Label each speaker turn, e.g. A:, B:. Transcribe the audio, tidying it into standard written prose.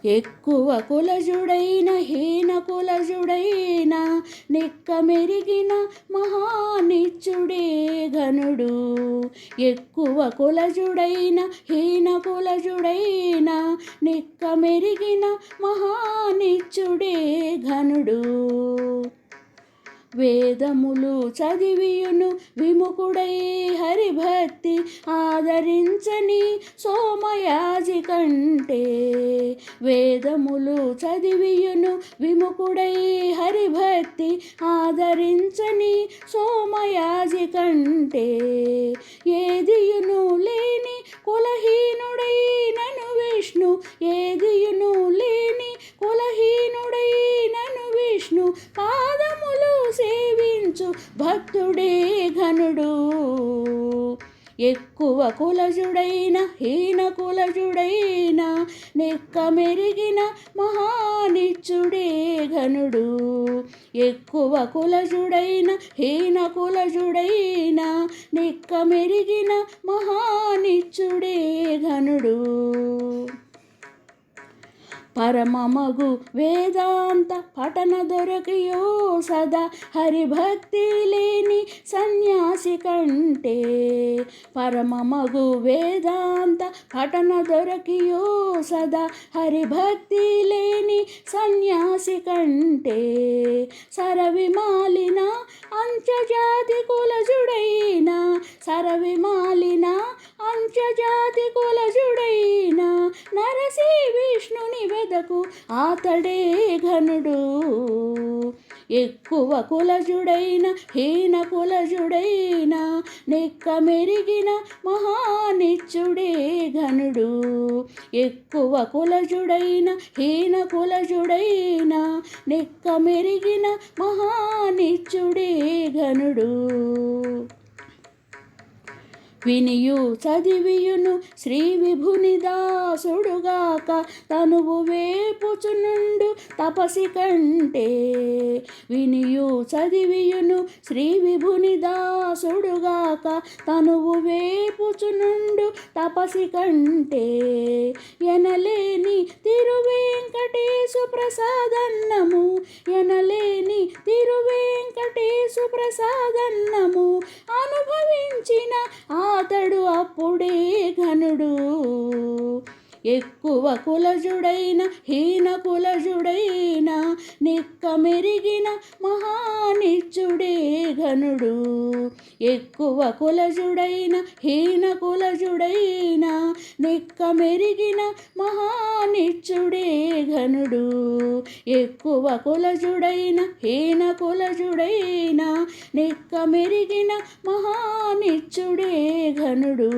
A: ఎక్కువ కులజుడైన హీన కులజుడైన నిక్కమెరిగిన మహానిచ్చుడే ఘనుడు. ఎక్కువ కులజుడైన హీన కులజుడైన నిక్కమెరిగిన మహానిచ్చుడే ఘనుడు. వేదములు చదివియును విముఖుడై హరిభక్తి ఆదరించని సోమయాజి కంటే. వేదములు చదివియును విముఖుడై హరిభక్తి ఆదరించని సోమయాజి కంటే. ఏదియును లేని కులహీనుడైనను విష్ణు, ఏదియును లేని కులహీనుడైనను విష్ణు పాదములు సేవించు భక్తుడే ఘనుడు. ఎక్కువ కులజుడైన హీన కులజుడైన నిక్కమెరిగిన మహానిచ్చుడే ఘనుడు. ఎక్కువ కులజుడైన హీన కులజుడైన నిక్కమెరిగిన మహానిచ్చుడే ఘనుడు. పరమమగు వేదాంత పఠన దొరకియో సదా హరిభక్తి లేని సన్యాసి కంటే. పరమమగు వేదాంత పఠన దొరకియో సదా హరిభక్తి లేని సన్యాసి కంటే. సరవిమాలిన అంత్యజాతి కులజుడైన, సరవిమాలిన అంత్యజాతి కులజుడైన నరసి విష్ణుని వెదకు ఆతడే ఘనుడు. ఎక్కువ కులజుడైన హీన కులజుడైన నిక్కమెరిగిన మహానిచ్చుడే ఘనుడు. ఎక్కువ కులజుడైన హీన కులజుడైన నిక్కమెరిగిన మహానిచ్చుడే ఘనుడు. వినియు చదివియును శ్రీ విభుని దాసుడుగాక తనువు వేపుచునుండు తపసి కంటే. వినియు చదివియును శ్రీ విభుని దాసుడుగాక తనువు వేపుచునుండు తపసి కంటే. ఎనలేని తిరువేంకటేశు ప్రసాదన్నము, ఎనలేని తిరువేంకటేశు ప్రసాదన్నము అనుభవించిన అతడు అప్పుడే ఘనుడు. ఎక్కువ కులజుడైన హీన కులజుడైన నిక్కమెరిగిన మహానిచ్చుడే ఘనుడు. ఎక్కువ కులజుడైన హీన కులజుడైన నిక్కమెరిగిన మహానిచ్చుడే ఘనుడు. ఎక్కువ కులజుడైన హీన కులజుడైన నిక్కమెరిగిన మహానిచ్చుడే ఘనుడు.